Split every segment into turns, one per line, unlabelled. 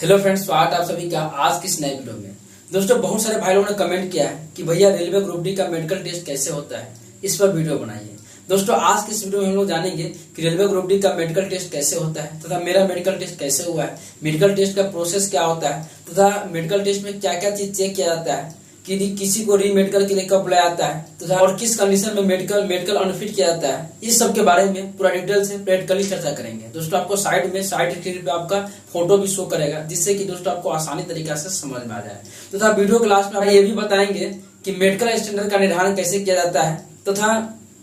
Hello friends, स्वागत है आप सभी का आज की इस नए वीडियो में। दोस्तों, बहुत सारे भाई लोगों ने कमेंट किया है कि भैया रेलवे ग्रुप डी का मेडिकल टेस्ट कैसे होता है, इस पर वीडियो बनाइए। दोस्तों, आज की इस वीडियो में हम लोग जानेंगे कि रेलवे ग्रुप डी का मेडिकल टेस्ट कैसे होता है तथा मेरा मेडिकल टेस्ट कैसे हुआ है, मेडिकल टेस्ट का प्रोसेस क्या होता है तथा मेडिकल टेस्ट में क्या क्या चीज चेक किया जाता है, कि किसी को री मेडिकल के लिए कब बुलाया जाता है तथा और किस कंडीशन में मेडिकल अनफिट किया जाता है, इस सब के बारे में पूरा डिटेल से प्रैक्टिकली चर्चा करेंगे। दोस्तों, आपको साइड स्क्रीन पे आपका फोटो भी शो करेगा, जिससे कि दोस्तों आपको आसानी तरीका से समझ में आ जाए। तथा वीडियो के लास्ट में हम ये भी बताएंगे कि मेडिकल स्टैंडर्ड का निर्धारण कैसे किया जाता है तथा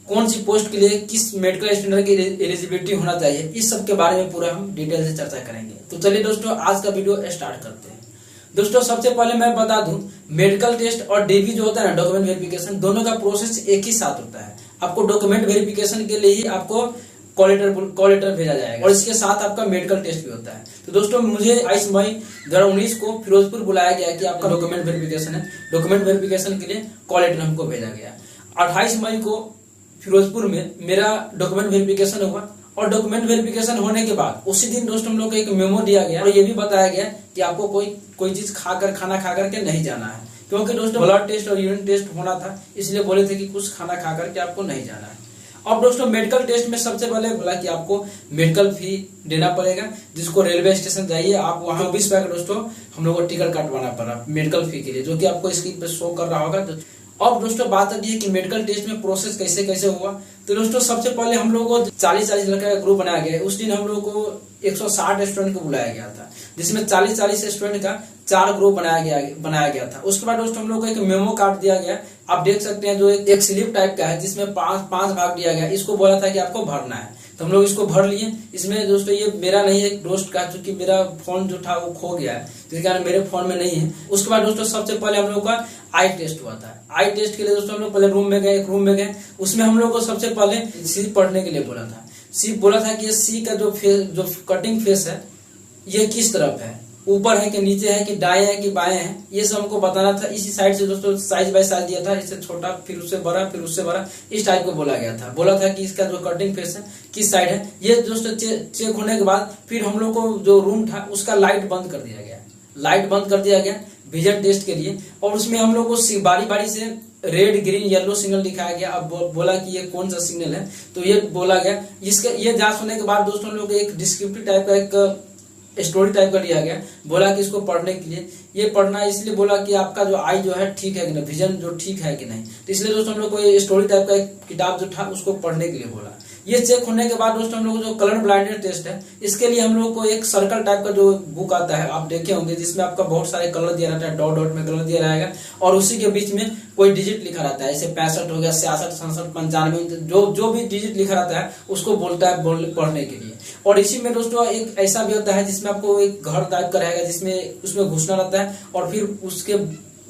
कौन सी पोस्ट के लिए किस मेडिकल स्टैंडर्ड की एलिजिबिलिटी होना चाहिए, इस सब के बारे में पूरा हम डिटेल से चर्चा करेंगे। तो चलिए दोस्तों, आज का वीडियो स्टार्ट करते हैं। दोस्तों, सबसे पहले मैं बता दूं, मेडिकल टेस्ट और डीवी जो होता है ना, डॉक्यूमेंट वेरिफिकेशन, दोनों का प्रोसेस एक ही साथ होता है। आपको डॉक्यूमेंट वेरिफिकेशन के लिए ही आपको कॉल लेटर भेजा जाएगा और इसके साथ आपका मेडिकल टेस्ट भी होता है। तो दोस्तों, मुझे 22 मई 2019 को फिरोजपुर बुलाया गया कि आपका डॉक्यूमेंट वेरिफिकेशन है। डॉक्यूमेंट वेरिफिकेशन के लिए कॉल लेटर हमको भेजा गया। 28 मई को फिरोजपुर में मेरा डॉक्यूमेंट वेरिफिकेशन हुआ और डॉक्यूमेंट वेरिफिकेशन होने के बाद उसी दिन दोस्तों हम लोग को एक मेमो दिया गया और ये भी बताया गया कि आपको कोई चीज खाना खा करके नहीं जाना है, क्योंकि दोस्तों ब्लड टेस्ट और यूरिन टेस्ट होना था, इसलिए बोले थे कि कुछ खाना खा करके आपको नहीं जाना है। अब दोस्तों, मेडिकल टेस्ट में सबसे पहले बोला कि आपको मेडिकल फी देना पड़ेगा, जिसको रेलवे स्टेशन जाइए आप, वहाँ 24 रुपए का दोस्तों हम लोग को टिकट काटवाना पड़ा मेडिकल फी के लिए, जो कि आपको स्क्रीन पे शो कर रहा होगा। अब दोस्तों, बात आती है कि मेडिकल टेस्ट में प्रोसेस कैसे कैसे हुआ। तो दोस्तों, सबसे पहले हम लोगों को 40 लड़के का ग्रुप बनाया गया। उस दिन हम लोग को 160 स्टूडेंट को बुलाया गया था, जिसमें 40 स्टूडेंट का 4 ग्रुप बनाया गया था। उसके बाद दोस्तों हम लोग को एक मेमो कार्ड दिया गया, आप देख सकते हैं, जो एक स्लिप टाइप का है, जिसमें पांच भाग दिया गया। इसको बोला था कि आपको भरना है, तो हम लोग इसको भर लिए। इसमें दोस्तों ये मेरा नहीं है, दोस्त का, क्योंकि मेरा फोन जो था वो खो गया है, जिसके कारण मेरे फोन में नहीं है। उसके बाद दोस्तों सबसे पहले हम लोग का आई टेस्ट हुआ था। आई टेस्ट के लिए दोस्तों हम लोग पहले एक रूम में गए। उसमें हम लोग को सबसे पहले सी पढ़ने के लिए बोला था। सी बोला था कि ये सी का जो कटिंग फेस है, ये किस तरफ है, ऊपर है कि नीचे है कि दाएं है कि बाएं है, ये सब हमको बताना था। इसी साइड से दोस्तों साइज बाय साइज दिया था, इससे छोटा फिर उससे बड़ा फिर उससे बड़ा, इस टाइप को बोला गया था। बोला था कि इसका जो कटिंग फेस है किस साइड है। ये दोस्तों चेक होने के बाद फिर हम लोग को जो रूम था उसका लाइट बंद कर दिया गया विजन टेस्ट के लिए। और उसमें हम लोग को बारी बारी से रेड ग्रीन येलो सिग्नल दिखाया गया। अब बोला कि ये कौन सा सिग्नल है, तो ये बोला गया। ये जांच होने के बाद दोस्तों हम लोग एक डिस्क्रिप्टिव टाइप का एक स्टोरी टाइप का लिया गया। बोला कि इसको पढ़ने के लिए, ये पढ़ना इसलिए बोला कि आपका जो आई जो है ठीक है कि नहीं, विजन जो ठीक है कि नहीं, तो इसलिए दोस्तों हम लोग को स्टोरी टाइप का एक किताब जो था उसको पढ़ने के लिए बोला। ये चेक होने के बाद दोस्तों हम लोग जो कलर ब्लाइंडनेस टेस्ट है, इसके लिए हम लोग को एक सर्कल टाइप का जो बुक आता है, आप देखे होंगे, जिसमें आपका बहुत सारे कलर दिया रहता है, डॉट डॉट में कलर दिया रहेगा और उसी के बीच में कोई डिजिट लिखा रहता है, जैसे 65 हो गया, 66, 67, 95, जो भी डिजिट लिखा रहता है उसको बोलता है पढ़ने के लिए। और इसी में दोस्तों एक ऐसा भी होता है जिसमें आपको एक घर टाइप का रहेगा, जिसमें उसमें घुसना रहता है और फिर उसके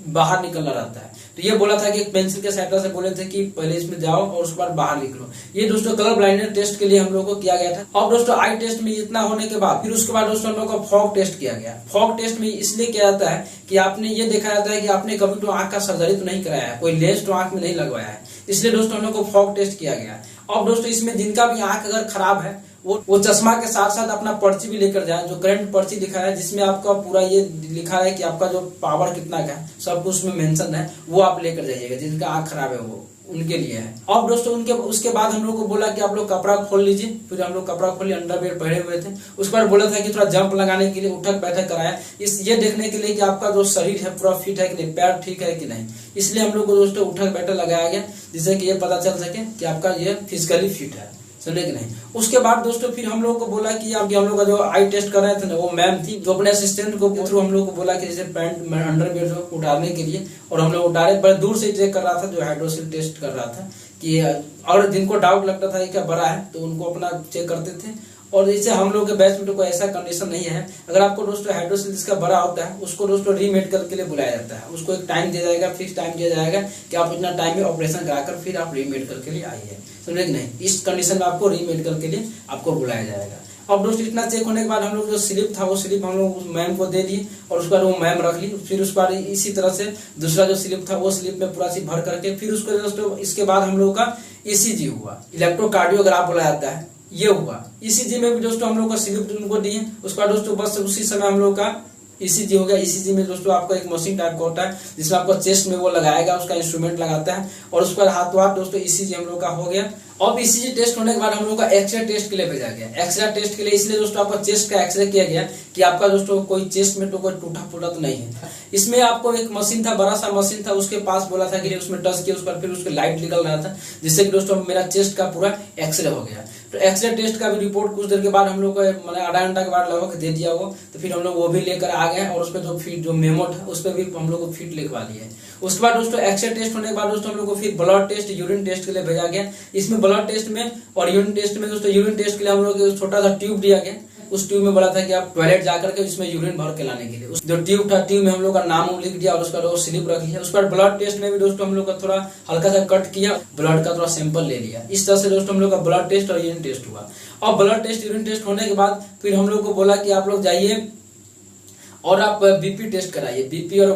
बाहर निकलना रहता है। तो ये बोला था कि एक पेंसिल के सहायता से बोले थे कि पहले इसमें जाओ और उसके बाद बाहर निकलो। ये दोस्तों कलर ब्लाइंडनेस टेस्ट के लिए हम लोग को किया गया था। अब दोस्तों आई टेस्ट में इतना होने के बाद फिर उसके बाद दोस्तों हम लोग को फॉग टेस्ट किया गया। फॉग टेस्ट में इसलिए किया जाता है कि आपने ये देखा जाता है कि आपने कभी तो आंख का सर्जरी तो नहीं कराया है, कोई लेंस तो आंख में नहीं लगवाया है, इसलिए दोस्तों हम लोग को फॉग टेस्ट किया गया। अब दोस्तों इसमें जिनका भी आंख अगर खराब है वो चश्मा के साथ साथ अपना पर्ची भी लेकर जाए, जो करंट पर्ची लिखा है, जिसमें आपका पूरा ये लिखा है कि आपका जो पावर कितना का है, सब कुछ उसमें मेंशन है, वो आप लेकर जाइएगा। जिनका आंख खराब है वो उनके लिए है। अब दोस्तों उसके बाद हम लोग को बोला कि आप लोग कपड़ा खोल लीजिए। फिर हम लोग कपड़ा खोलिए, अंडरवियर पहने हुए थे। उसके बाद बोला था कि थोड़ा जंप लगाने के लिए उठक बैठक कराया, ये देखने के लिए कि आपका जो शरीर है पूरा फिट है कि नहीं, पैर ठीक है कि नहीं, इसलिए हम लोग को दोस्तों उठक बैठक लगाया गया, जिससे कि ये पता चल सके कि आपका ये फिजिकली फिट है, समझे कि नहीं। उसके बाद दोस्तों फिर हम लोग को बोला कि हम लोग का जो आई टेस्ट कर रहे थे ना, वो मैम थी, जो अपने असिस्टेंट को थ्रू हम लोग को बोला कि जैसे पैंट अंडरवियर जो उतारने के लिए, और हम लोग उतारे, बड़े दूर से चेक कर रहा था, जो हाइड्रोसिल टेस्ट कर रहा था कि, और जिनको डाउट लगता था क्या बड़ा है तो उनको अपना चेक करते थे। और जैसे हम लोग के बैच में कोई ऐसा कंडीशन नहीं है, अगर आपको दोस्तों हाइड्रोसिल जिसका बड़ा होता है उसको दोस्तों री मेडिकल के लिए बुलाया जाता है। उसको एक टाइम दिया जाएगा, फिक्स टाइम दिया जाएगा कि आप इतना टाइम में ऑपरेशन कराकर फिर आप री मेडिकल के लिए आइए, समझे कि नहीं। इस कंडीशन में आपको री मेडिकल के लिए आपको बुलाया जाएगा। अब दोस्तों इतना चेक होने के बाद हम लोग जो स्लिप था वो स्लिप हम लोग मैम को दे दिए और उसके बाद वो मैम रख ली। फिर उसके बाद इसी तरह से दूसरा जो स्लिप था वो स्लिप में पूरा चीज भर करके फिर उसको दोस्तों इसके बाद हम लोग का ईसीजी हुआ, इलेक्ट्रोकार्डियोग्राफ बोला जाता है, ये हुआ। ईसीजी में भी दोस्तों हम लोग का स्लिप उनको दिए। उसके बाद दोस्तों बस उसी समय हम लोग का ईसीजी हो गया। ईसीजी में दोस्तों आपका एक मशीन टाइप का होता है जिसमें आपको चेस्ट में वो लगाएगा, उसका इंस्ट्रूमेंट लगाता है और उसके बाद हाथों हाथ दोस्तों ईसीजी हम लोग का हो गया। अब ईसीजी टेस्ट होने के बाद हम लोग का एक्सरे टेस्ट के लिए भेजा गया। एक्सरे टेस्ट के लिए इसलिए दोस्तों आपका चेस्ट का एक्सरे किया गया कि आपका दोस्तों कोई चेस्ट में तो कोई टूटा फूटा तो नहीं है। इसमें आपको एक मशीन था, बड़ा सा मशीन था, उसके पास बोला था कि उसमें टच किया, उस पर फिर उसके लाइट निकल रहा था, जिससे कि दोस्तों मेरा चेस्ट का पूरा एक्सरे हो गया। तो एक्सरे टेस्ट का भी रिपोर्ट कुछ देर के बाद हम लोग को मतलब आधा घंटा के बाद लगभग दे दिया वो, तो फिर हम लोग वो भी लेकर आ गए और उस पर जो मेमो था उस पर भी हम लोग को फिट लिखवा दिया है। उसके बाद दोस्तों एक्सरे टेस्ट होने के बाद दोस्तों हम लोग को फिर ब्लड टेस्ट, यूरिन टेस्ट के लिए भेजा गया। इसमें ब्लड टेस्ट में और यूरिन टेस्ट में दोस्तों यूरिन टेस्ट के लिए हम लोग को छोटा सा ट्यूब दिया गया। उस ट्यूब में बोला था कि आप टॉयलेट जाकर के इसमें यूरिन भर के लाने के लिए। जो ट्यूब था, ट्यूब में हम लोग का नाम लिख दिया और उसका स्लिप रख लिया। उसके बाद ब्लड टेस्ट में भी दोस्तों हम लोग का थोड़ा हल्का सा कट किया, ब्लड का थोड़ा सैंपल ले लिया। इस तरह से दोस्तों हम लोग का ब्लड टेस्ट और यूरिन टेस्ट हुआ। और ब्लड टेस्ट यूरिन टेस्ट होने के बाद फिर हम लोग को बोला कि आप लोग जाइए और आप बीपी टेस्ट कराइए, बीपी और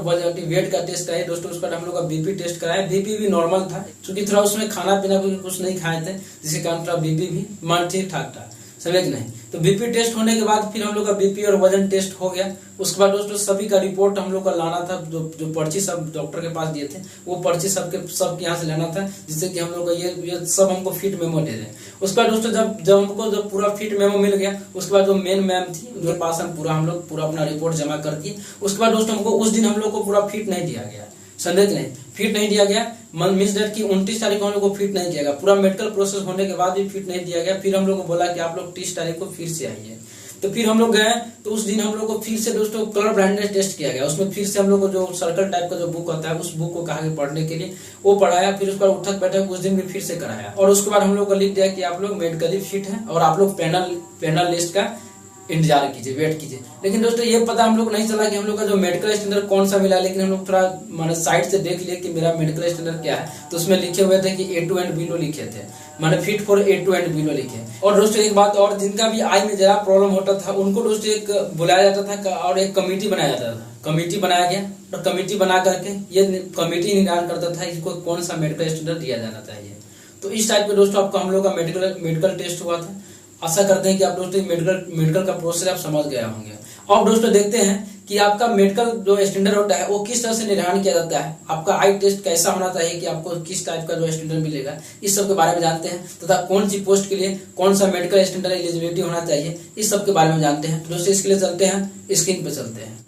वेट का टेस्ट कराइए। दोस्तों उस पर हम लोग का बीपी टेस्ट कराया। बीपी भी नॉर्मल था, क्योंकि थोड़ा उसमें खाना पीना भी कुछ नहीं खाए थे, जिसके कारण थोड़ा बीपी भी मान ठीक ठाक था, समझे कि नहीं। तो बीपी टेस्ट होने के बाद फिर हम लोग का बीपी और वजन टेस्ट हो गया। उसके बाद दोस्तों सभी का रिपोर्ट हम लोग का लाना था, जो पर्ची सब डॉक्टर के पास दिए थे वो पर्ची सबके यहाँ से लेना था, जिससे कि हम लोग का ये सब हमको फिट मेमो दे दें। उसके बाद दोस्तों जब हमको जब पूरा फिट मेमो मिल गया, उसके बाद जो मेन मैम थी उनके पास हम लोग पूरा अपना रिपोर्ट जमा कर दिए। उसके बाद दोस्तों हमको उस दिन हम लोग को पूरा फिट नहीं दिया गया, संदेह नहीं, फिट नहीं दिया गया। मीन्स डेट की 29 तारीख को हम लोग को फिट नहीं किया गया। पूरा मेडिकल प्रोसेस होने के बाद भी फिट नहीं दिया गया। फिर हम लोग को बोला कि आप लोग 30 तारीख को फिर से आइए। तो फिर हम लोग गए, तो उस दिन हम लोग को फिर से दोस्तों कलर ब्लाइंडनेस टेस्ट किया गया। उसमें फिर से हम लोग को जो सर्कल टाइप का जो बुक होता है उस बुक को कहा पढ़ने के लिए, वो पढ़ाया। फिर उसका उठक बैठक उस दिन भी फिर से कराया और उसके बाद हम लोग को लिख दिया कि आप लोग मेडिकली फिट हैं और आप लोग पैनल लिस्ट का इंतजार कीजिए, वेट कीजिए। लेकिन दोस्तों ये पता हम लोग नहीं चला कि हम लोग का जो मेडिकल स्टैंडर्ड कौन सा मिला। लेकिन हम लोग थोड़ा मैंने साइड से देख लिया कि मेरा मेडिकल स्टैंडर्ड क्या है, तो उसमें लिखे हुए थे कि A2 एंड बिलो लिखे थे, मैंने fit for A2 and below लिखे। और दोस्तों एक बात और, जिनका भी आई में जरा प्रॉब्लम होता था उनको दोस्तों एक बुलाया जाता था और एक कमेटी बनाया जाता था। कमेटी बनाया गया और कमेटी बना करके ये कमेटी निर्धारण करता था इसको कौन सा मेडिकल स्टैंडर्ड दिया जाना चाहिए। तो इस टाइप पे दोस्तों आपको हम लोग का मेडिकल टेस्ट हुआ था। आशा करते हैं कि आप दोस्तों मेडिकल का प्रोसेस आप समझ गए होंगे। अब दोस्तों देखते हैं कि आपका मेडिकल जो स्टैंडर्ड होता है वो किस तरह से निर्धारण किया जाता है, आपका आई टेस्ट कैसा होना चाहिए कि आपको किस टाइप का जो स्टैंडर्ड मिलेगा, इस सब के बारे में जानते हैं। तथा कौन सी पोस्ट के लिए कौन सा मेडिकल स्टैंडर्ड एलिजिबिलिटी होना चाहिए, इस सब के बारे में जानते हैं। तो दोस्तों इसके लिए चलते हैं, स्क्रीन पे चलते हैं।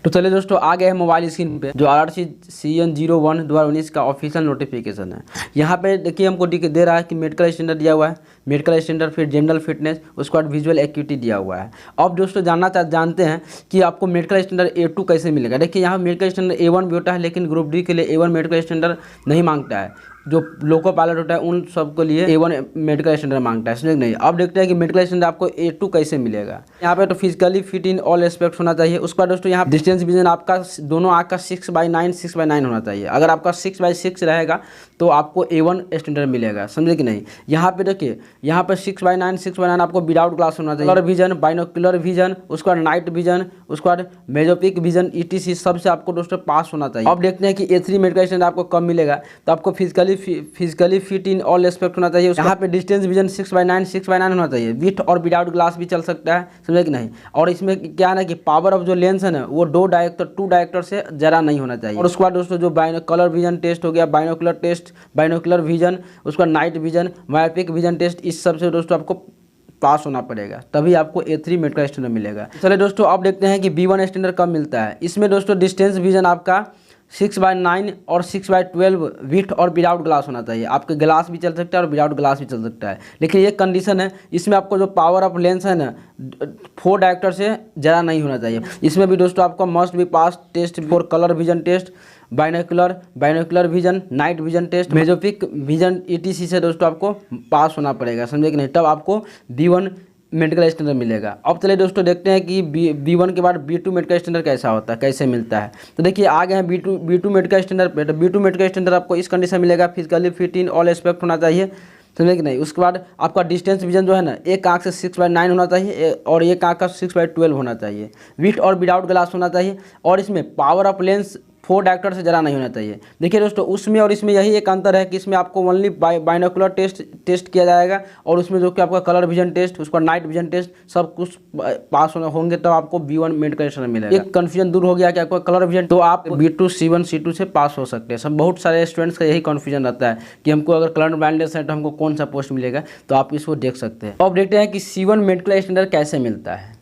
तो चलिए दोस्तों आ गए हैं मोबाइल स्क्रीन पे जो RRC-CN01/2019 का ऑफिशियल नोटिफिकेशन है। यहाँ पे देखिए हमको दे रहा है कि मेडिकल स्टैंडर्ड दिया हुआ है, मेडिकल स्टैंडर्ड, फिर जनरल फिटनेस, उसके बाद विजुअल एक्यूटी दिया हुआ है। अब दोस्तों जानते हैं कि आपको मेडिकल स्टैंडर्ड A2 कैसे मिलेगा। देखिए यहाँ मेडिकल स्टैंडर्ड A1 भी होता है, लेकिन ग्रुप डी के लिए A1 मेडिकल स्टैंडर्ड नहीं मांगता है। जो लोको पायलट होता है उन सबके लिए A1 मेडिकल स्टैंडर्ड मांगता है, समझे नहीं। अब देखते हैं कि मेडिकल स्टैंडर्ड आपको A2 कैसे मिलेगा। यहाँ पे तो physically fit in all aspect होना चाहिए। उसके बाद दोस्तों यहाँ डिस्टेंस विजन आपका दोनों आँख का 6/9 होना चाहिए। अगर आपका 6/6 रहेगा तो आपको A1 स्टैंडर्ड मिलेगा, समझे कि नहीं। यहाँ पे देखिए, यहाँ पे 6/9 आपको विदाउट ग्लास होना चाहिए। कलर विजन, बाइनोकुलर विजन, उसके बाद नाइट विजन, उसके बाद मेजोपिक विजन, ETC सबसे आपको दोस्तों पास होना चाहिए। अब देखते हैं कि A3 मेडिकल स्टैंडर्ड आपको कब मिलेगा। तो आपको physically fit in all aspect होना चाहिए। यहाँ पे डिस्टेंस विजन 6/9 होना चाहिए। विथ और विदाउट ग्लास भी चल सकता है, समझे कि नहीं। और इसमें क्या है ना कि पावर ऑफ जो लेंस है ना वो 2 डायरेक्टर से ज़्यादा नहीं होना चाहिए। और उसके बाद दोस्तों जो कलर विजन टेस्ट हो गया, बाइनोकुलर टेस्ट, बाइनोकुलर विजन, उसका night vision, myopic vision test, इस सब से दोस्तों आपको पास होना पड़ेगा, तभी आपको A3 मेडिकल स्टैंडर्ड मिलेगा। चलिए दोस्तों अब देखते हैं कि B1 स्टैंडर्ड कब मिलता है। इसमें दोस्तों डिस्टेंस विजन आपका 6/9 और 6/12 विथ और विदाउट ग्लास होना चाहिए। आपके ग्लास भी चल सकता है और विदाउट ग्लास भी चल सकता है, लेकिन ये कंडीशन है इसमें आपको जो पावर ऑफ लेंस है ना 4 डायरेक्टर से ज़्यादा नहीं होना चाहिए। इसमें भी दोस्तों आपको must be pass test for colour vision test, binocular vision, night vision test, mesopic vision, ETC से दोस्तों आपको पास होना पड़ेगा, समझे कि नहीं। तब आपको B1 मेडिकल स्टैंडर्ड मिलेगा। अब चलिए दोस्तों देखते हैं कि B1 के बाद B2 मेडिकल स्टैंडर्ड कैसा होता है, कैसे मिलता है। तो देखिए आ गए हैं B2 मेडिकल स्टैंडर्ड पे। तो B2 मेडिकल स्टैंडर्ड आपको इस कंडीशन मिलेगा, physically fit in all aspect होना चाहिए, समझे कि नहीं। उसके बाद आपका डिस्टेंस विजन जो है ना एक आँख से 6/9 होना चाहिए और एक आँख का 6/12 होना चाहिए। विथ और विदाउट ग्लास होना चाहिए। और इसमें पावर ऑफ लेंस 4 डायरेक्टर से ज़्यादा नहीं होना चाहिए। देखिए दोस्तों, उसमें और इसमें यही एक अंतर है कि इसमें आपको ओनली बाइनोकुलर टेस्ट किया जाएगा, और उसमें जो कि आपका कलर विजन टेस्ट, उसका नाइट विजन टेस्ट सब कुछ पास होंगे तब आपको B1 मेडिकल स्टैंडर्ड मिलेगा। एक कन्फ्यूजन दूर हो गया कि आपको कलर विजन, तो आप B2 C1 C2 से पास हो सकते हैं। सब बहुत सारे स्टूडेंट्स का यही कन्फ्यूजन रहता है कि हमको अगर कलर ब्लाइंडनेस है तो हमको कौन सा पोस्ट मिलेगा, तो आप इसको देख सकते हैं। अब देखते हैं कि C1 मेडिकल स्टैंडर्ड कैसे मिलता है।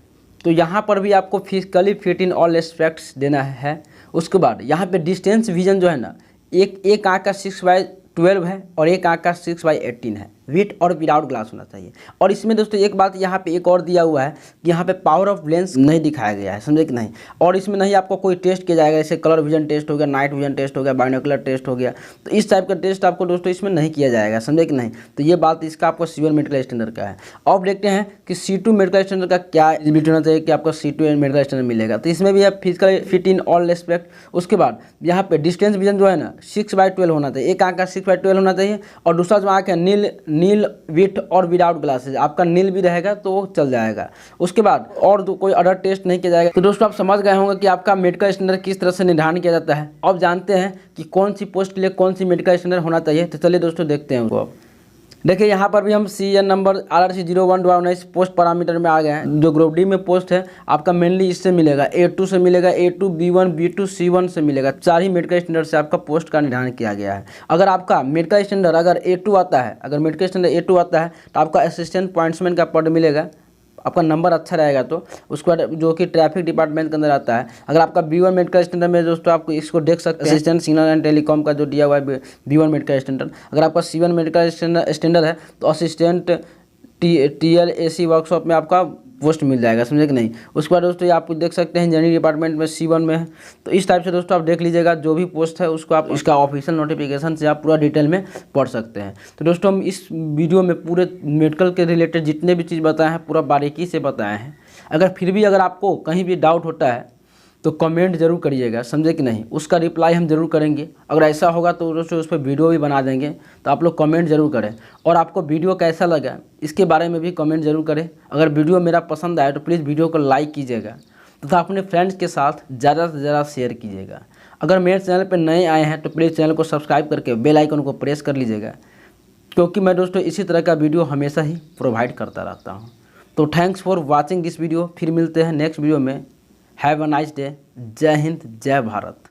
तो यहाँ पर भी आपको physically fit in all aspects देना है। उसके बाद यहाँ पे डिस्टेंस विजन जो है ना, एक आँख का 6/12 है और एक आँख का 6/18 है। विथ और विदाउट ग्लास होना चाहिए। और इसमें दोस्तों एक बात यहाँ पे एक और दिया हुआ है कि यहाँ पे पावर ऑफ लेंस नहीं दिखाया गया है, समझे कि नहीं। और इसमें नहीं आपको कोई टेस्ट किया जाएगा, जैसे कलर विजन टेस्ट हो गया, नाइट विजन टेस्ट हो गया, बाइनोकुलर टेस्ट हो गया, तो इस टाइप का टेस्ट आपको दोस्तों इसमें नहीं किया जाएगा, समझे कि नहीं। तो ये बात इसका आपको C1 मेडिकल स्टैंडर्ड का है। अब देखते हैं कि C2 मेडिकल स्टैंडर्ड का क्या एलिजिबिलिटी होना चाहिए कि आपको C2 मेडिकल स्टैंडर्ड मिलेगा। तो इसमें भी है physical fit in all aspect. उसके बाद यहाँ पे डिस्टेंस विजन जो है ना 6/12 होना चाहिए, एक आँख का 6/12 होना चाहिए। और दूसरा जो आँख है नील विथ और विदाउट ग्लासेस, आपका नील भी रहेगा तो वो चल जाएगा। उसके बाद और कोई अदर टेस्ट नहीं किया जाएगा। तो दोस्तों आप समझ गए होंगे कि आपका मेडिकल स्टैंडर्ड किस तरह से निर्धारण किया जाता है। अब जानते हैं कि कौन सी पोस्ट के लिए कौन सी मेडिकल स्टैंडर्ड होना चाहिए। तो चलिए दोस्तों देखते हैं उनको। अब देखिए यहाँ पर भी हम CN number RRC 01/19 post parameter में आ गए हैं। जो ग्रुप डी में पोस्ट है आपका मेनली इससे मिलेगा, A2 से मिलेगा, A2 B1 B2 C1 से मिलेगा। 4 ही मेडिकल स्टैंडर्ड से आपका पोस्ट का निर्धारण किया गया है। अगर आपका मेडिकल स्टैंडर्ड अगर A2 आता है, अगर मेडिकल स्टैंडर्ड A2 आता है तो आपका असिस्टेंट पॉइंट्समैन का पद मिलेगा, आपका नंबर अच्छा रहेगा। तो उसके बाद जो कि ट्रैफिक डिपार्टमेंट के अंदर आता है। अगर आपका B1 मेडिकल स्टैंडर्ड में दोस्तों आपको इसको देख सकते हैं, असिस्टेंट सिग्नल एंड टेलीकॉम का जो दिया हुआ है B1 मेडिकल स्टैंडर्ड। अगर आपका C1 मेडिकल स्टैंडर्ड है तो असिस्टेंट TLAC वर्कशॉप में आपका पोस्ट मिल जाएगा, समझे कि नहीं। उसके बाद दोस्तों ये आप देख सकते हैं इंजीनियरिंग डिपार्टमेंट में C1 में है। तो इस टाइप से दोस्तों आप देख लीजिएगा, जो भी पोस्ट है उसको आप इसका ऑफिशियल नोटिफिकेशन से आप पूरा डिटेल में पढ़ सकते हैं। तो दोस्तों हम इस वीडियो में पूरे मेडिकल के रिलेटेड जितने भी चीज़ बताए हैं पूरा बारीकी से बताए हैं। अगर फिर भी अगर आपको कहीं भी डाउट होता है तो कमेंट जरूर करिएगा, समझे कि नहीं। उसका रिप्लाई हम जरूर करेंगे। अगर ऐसा होगा तो दोस्तों उस पर वीडियो भी बना देंगे, तो आप लोग कमेंट जरूर करें। और आपको वीडियो कैसा लगा इसके बारे में भी कमेंट जरूर करें। अगर वीडियो मेरा पसंद आए तो प्लीज़ वीडियो को लाइक कीजिएगा तथा अपने फ्रेंड्स के साथ ज़्यादा से ज़्यादा शेयर कीजिएगा। अगर मेरे चैनल पर नए आए हैं तो प्लीज़ चैनल को सब्सक्राइब करके बेल आइकन को प्रेस कर लीजिएगा, क्योंकि मैं दोस्तों इसी तरह का वीडियो हमेशा ही प्रोवाइड करता रहता हूँ। तो thanks for watching this video. फिर मिलते हैं नेक्स्ट वीडियो में। Have a nice day. जय हिंद, जय भारत।